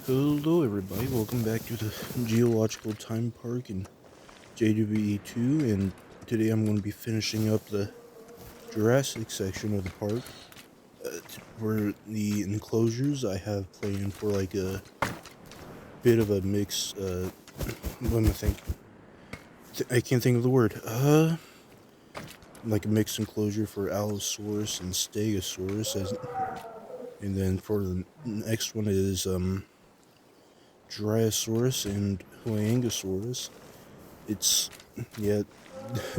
Hello everybody, welcome back to the Geological Time Park in JWE2, and today I'm going to be finishing up the Jurassic section of the park. For the enclosures, I have planned for like a bit of a mix, let me think, I can't think of the word, like a mixed enclosure for Allosaurus and Stegosaurus, and then for the next one is, Drysaurus and Huangosaurus. It's, yeah,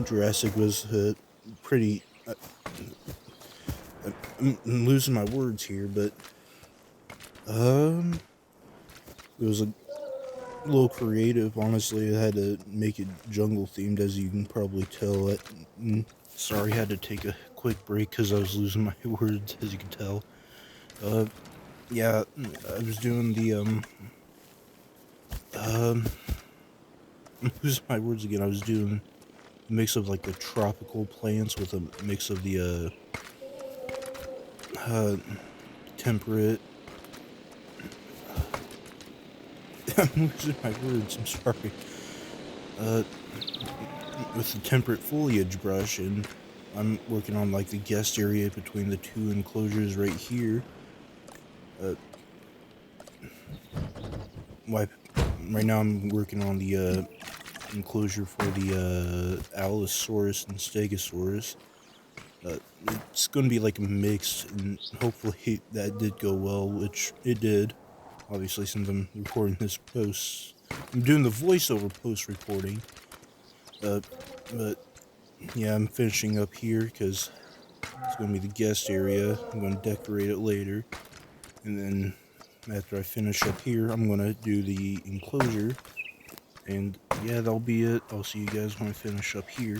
Jurassic was pretty. I'm losing my words here, but it was a little creative. Honestly, I had to make it jungle themed, as you can probably tell. Sorry, I had to take a quick break because I was losing my words, as you can tell. Yeah, I was doing the I'm losing my words again. I was doing a mix of like the tropical plants with a mix of the temperate. I'm losing my words, I'm sorry. With the temperate foliage brush, and I'm working on like the guest area between the two enclosures right here. Right now I'm working on the enclosure for the Allosaurus and Stegosaurus. It's going to be like a mix, and hopefully that did go well, which it did. Obviously, since I'm recording this post, I'm doing the voiceover post recording. But yeah, I'm finishing up here because it's going to be the guest area. I'm going to decorate it later, and then after I finish up here, I'm going to do the enclosure. And yeah, that'll be it. I'll see you guys when I finish up here.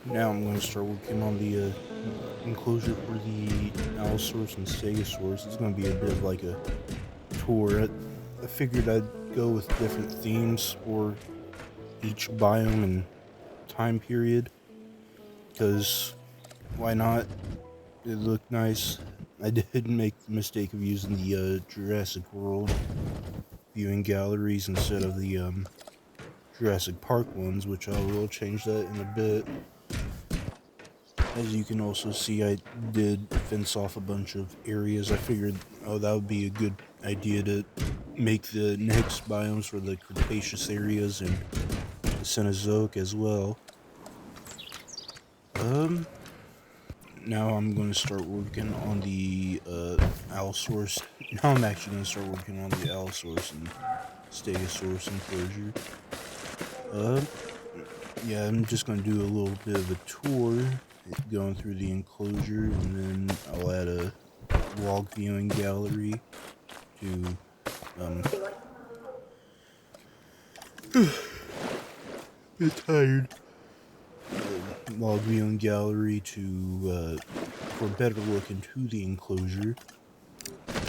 Now I'm going to start working on the enclosure for the Allosaurus and Stegosaurus. It's going to be a bit of like a tour. I figured I'd go with different themes for each biome and time period, because why not? It looked nice. I did make the mistake of using the Jurassic World viewing galleries instead of the Jurassic Park ones, which I will change that in a bit. As you can also see, I did fence off a bunch of areas. I figured, oh, that would be a good idea to make the next biomes for the Cretaceous areas and the Cenozoic as well. Now I'm going to start working on the Allosaurus. Now I'm actually going to start working on the Allosaurus and Stegosaurus enclosure. Yeah, I'm just going to do a little bit of a tour going through the enclosure, and then I'll add a log viewing gallery to get tired. Log viewing gallery to for a better look into the enclosure.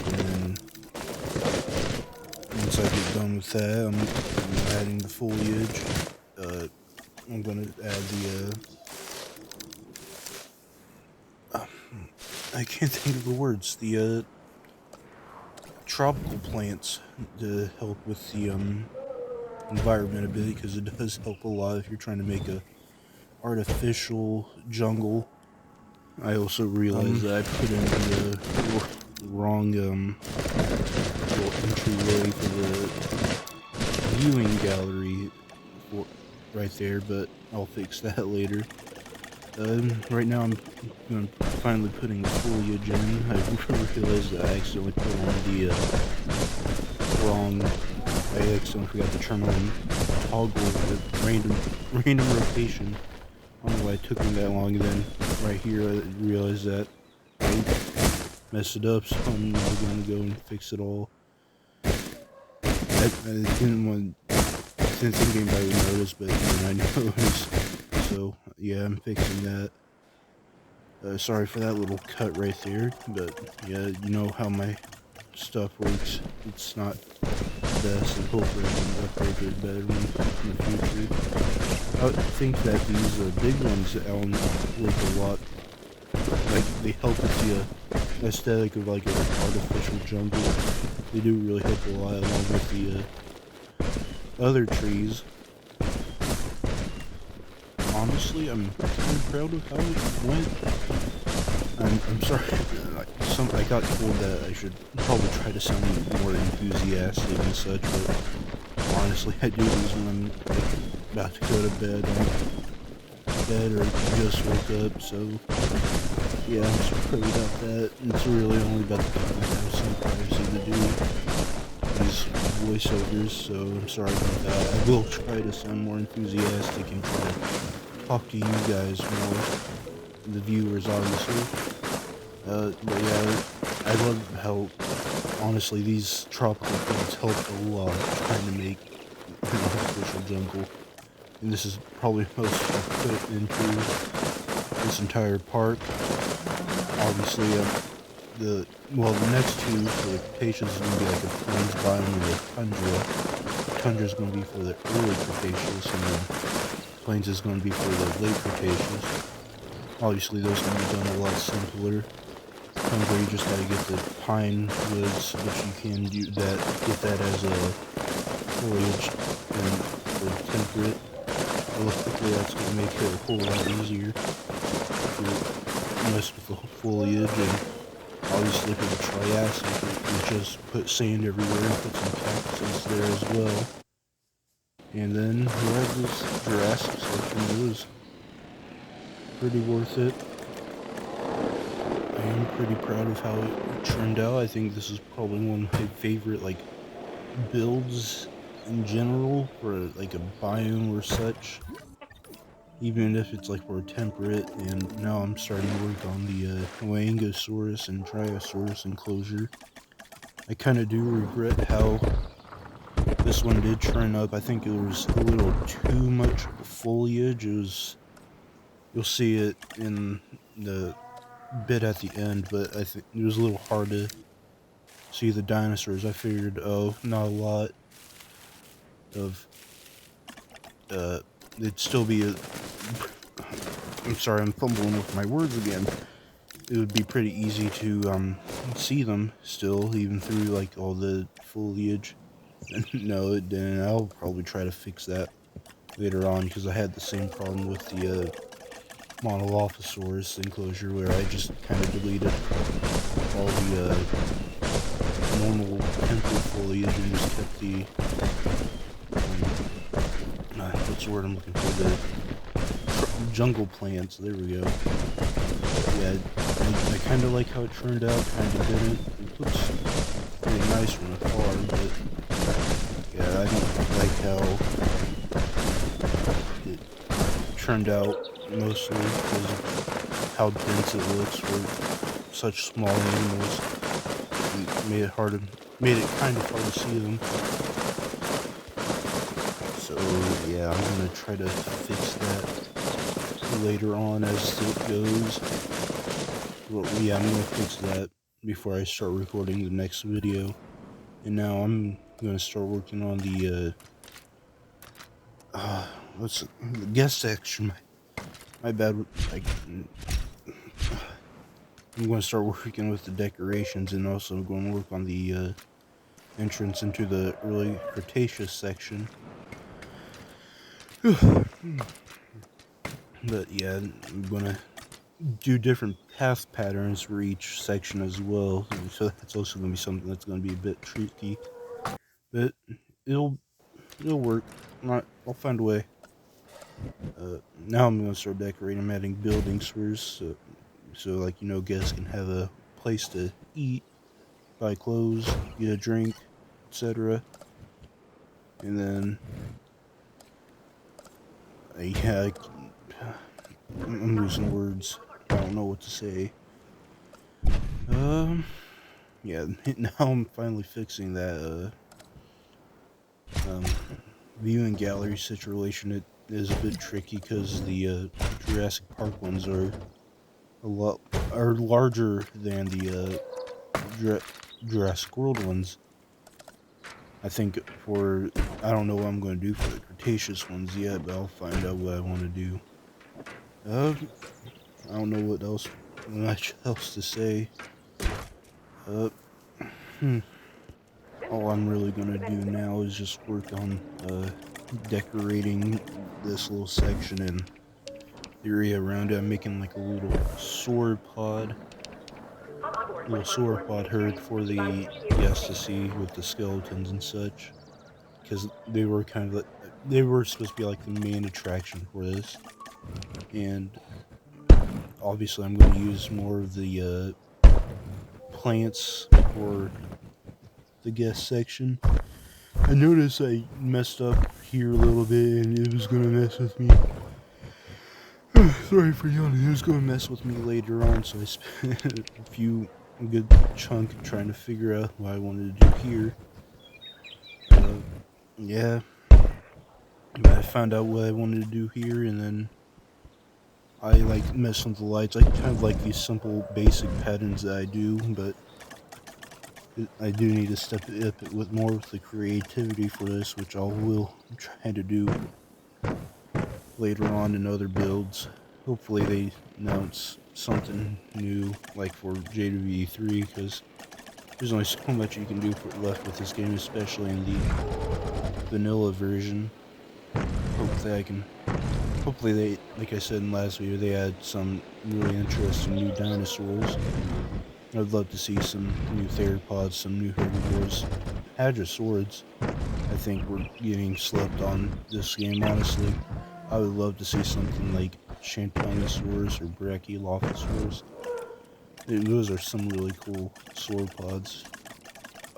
And then once I get done with that, I'm adding the foliage. I'm gonna add the I can't think of the words. The tropical plants to help with the environment a bit, because it does help a lot if you're trying to make a artificial jungle. I also realized that I put in the wrong little entryway for the viewing gallery right there, but I'll fix that later. Right now I'm finally putting the foliage in. I realized that I accidentally put on the I accidentally forgot to turn on toggle with random rotation. I don't know why it took me that long, and then right here I realized that I messed it up, so I'm now going to go and fix it all. I didn't think anybody would notice, but then I noticed. So yeah, I'm fixing that. Sorry for that little cut right there, but yeah, you know how my stuff works. It's not the best, and hopefully I can upgrade it better in the future. I would think that these big ones work a lot. Like, they help with the aesthetic of like an artificial jungle. They do really help a lot along with the other trees. Honestly, I'm kind of proud of how it went. I'm sorry. I got told that I should probably try to sound more enthusiastic and such, but honestly, I do these when I'm like about to go to bed. Or just woke up, so yeah, I'm sorry about that. It's really only about the time I have some privacy to do these voiceovers, so I'm sorry about that. I will try to sound more enthusiastic and try to talk to you guys more, the viewers, obviously. But yeah, I love how, honestly, these tropical plants help a lot trying to make an artificial jungle. And this is probably most I've put into this entire park. Obviously, the next two for the Cretaceous is going to be like a plains biome and a tundra. Tundra is going to be for the early Cretaceous, and then plains is going to be for the late Cretaceous. Obviously, those can be done a lot simpler. Tundra, you just gotta get the pine woods, which you can do that, get that as a foliage, and for temperate. Realistically, that's gonna make it a whole lot easier to mess with the foliage, and obviously for the Triassic, you just put sand everywhere and put some cactuses there as well. And then we have this Jurassic section. It was pretty worth it. I am pretty proud of how it turned out. I think this is probably one of my favorite, like, builds in general for, like, a biome or such. Even if it's, like, for temperate, and now I'm starting to work on the Ankylosaurus and Dryosaurus enclosure. I kind of do regret how this one did turn up. I think it was a little too much foliage. You'll see it in the bit at the end, but I think it was a little hard to see the dinosaurs. I figured, oh, not a lot of, it'd still be I'm sorry, I'm fumbling with my words again. It would be pretty easy to, see them still, even through, like, all the foliage. No, it didn't. I'll probably try to fix that later on, because I had the same problem with the, Monolophosaurus enclosure, where I just kind of deleted all the, normal temperate foliage and just kept the, what's the word I'm looking for, the jungle plants. There we go. Yeah, I kind of like how it turned out, kind of didn't. It looks pretty nice from afar, but yeah, I don't like how it turned out, mostly because of how dense it looks for such small animals. It made it kind of hard to see them. So yeah, I'm gonna try to fix that later on as it goes. Well, yeah, I'm gonna fix that before I start recording the next video. And now I'm gonna start working on the what's the guest section. My bad. I'm gonna start working with the decorations, and also going to work on the entrance into the early Cretaceous section. But yeah, I'm gonna do different path patterns for each section as well, so that's also gonna be something that's gonna be a bit tricky, but it'll work. I'll find a way. Now I'm gonna start decorating. I'm adding buildings first, so like, you know, guests can have a place to eat, buy clothes, get a drink, etc. And then yeah, I'm losing words. I don't know what to say. Yeah, now I'm finally fixing that viewing gallery situation. It is a bit tricky because the Jurassic Park ones are a lot are larger than the Jurassic World ones. I think I don't know what I'm going to do for the Cretaceous ones yet, but I'll find out what I want to do. Uh, I don't know what much else to say. Uh, hmm. All I'm really gonna do now is just work on decorating this little section and the area around it. I'm making like a little sauropod herd for the guests to see with the skeletons and such, because they were supposed to be like the main attraction for this, and obviously I'm going to use more of the plants for the guest section. I noticed I messed up here a little bit and it was gonna mess with me. Sorry for yawning, it was gonna mess with me later on, so I spent a good chunk trying to figure out what I wanted to do here. Yeah, I found out what I wanted to do here, and then I like messed with the lights. I kind of like these simple basic patterns that I do, but I do need to step it up with more of the creativity for this, which I will try to do later on in other builds. Hopefully they announce something new, like for JWE3, because there's only so much you can do left with this game, especially in the vanilla version. Hopefully they, like I said in last video, they add some really interesting new dinosaurs. I'd love to see some new theropods, some new herbivores. Hadrosaurids, I think we're getting slept on this game, honestly. I would love to see something like Championosaurus or Brachylophosaurus. Those are some really cool sauropods.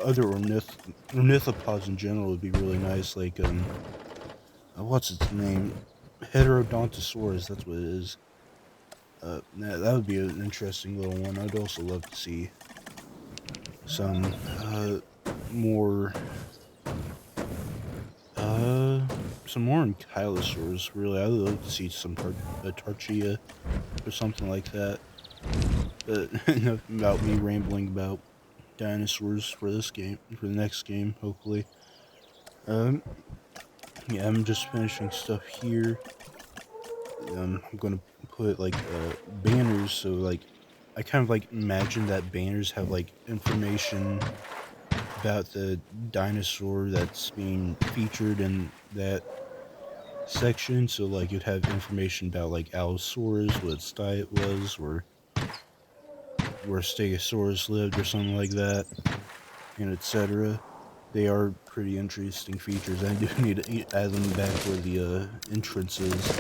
Other ornithopods in general would be really nice, like, what's its name? Heterodontosaurus, that's what it is. That would be an interesting little one. I'd also love to see some, more, some more Ankylosaurs, really. I would love to see some Tarchia or something like that. But enough about me rambling about dinosaurs for this game, for the next game, hopefully. Yeah, I'm just finishing stuff here. I'm gonna put like banners, so like I kind of like imagine that banners have like information about the dinosaur that's being featured in that section. So like you'd have information about like Allosaurus, what its diet was, or where Stegosaurus lived, or something like that, and etc. They are pretty interesting features. I do need to add them back where the entrance is.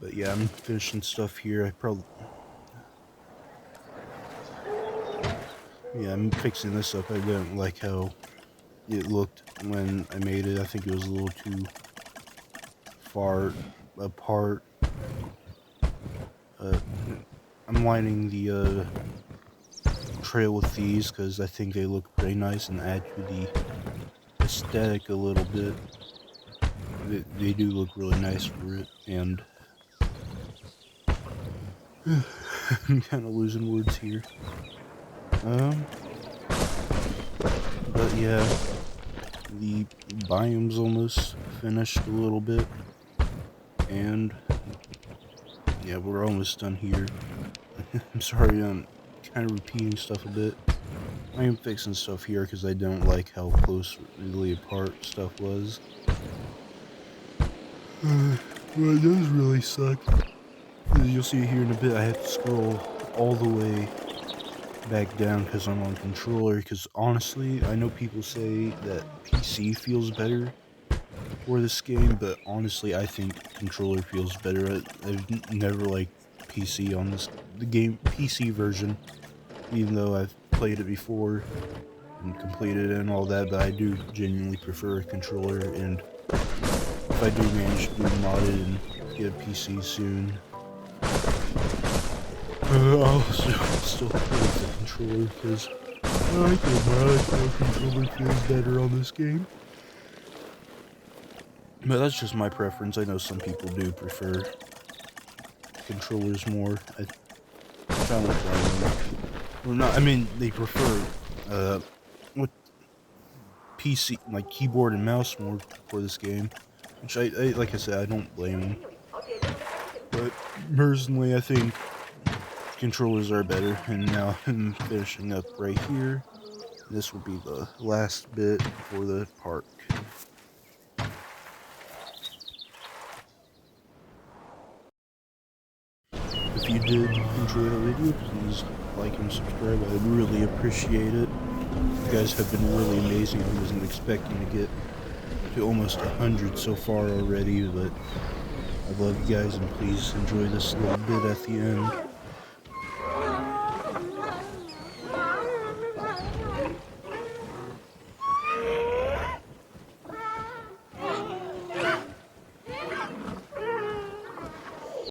But yeah, I'm finishing stuff here. I'm fixing this up. I didn't like how it looked when I made it. I think it was a little too far apart. I'm lining the trail with these because I think they look pretty nice and add to the aesthetic a little bit. They do look really nice for it, and I'm kind of losing words here. But yeah, the biome's almost finished a little bit, and yeah, we're almost done here. I'm sorry, I'm kind of repeating stuff a bit. I am fixing stuff here because I don't like how closely apart stuff was. Well, it does really suck. You'll see here in a bit, I have to scroll all the way back down because I'm on controller, because honestly, I know people say that PC feels better for this game, but honestly, I think controller feels better. I've never liked PC on the game PC version, even though I've played it before and completed it and all that, but I do genuinely prefer a controller, and if I do manage to be modded and get a PC soon, I'll still play with the controller, because I think the controller feels better on this game. But that's just my preference. I know some people do prefer controllers more. I don't blame them. Well, not. I mean, they prefer what PC like keyboard and mouse more for this game, which I like I said, I don't blame them. But personally, I think controllers are better. And now I'm finishing up right here. This will be the last bit for the park. If you did enjoy the video, please like and subscribe. I'd really appreciate it. You guys have been really amazing. I wasn't expecting to get to almost 100 so far already, but I love you guys, and please enjoy this little bit at the end.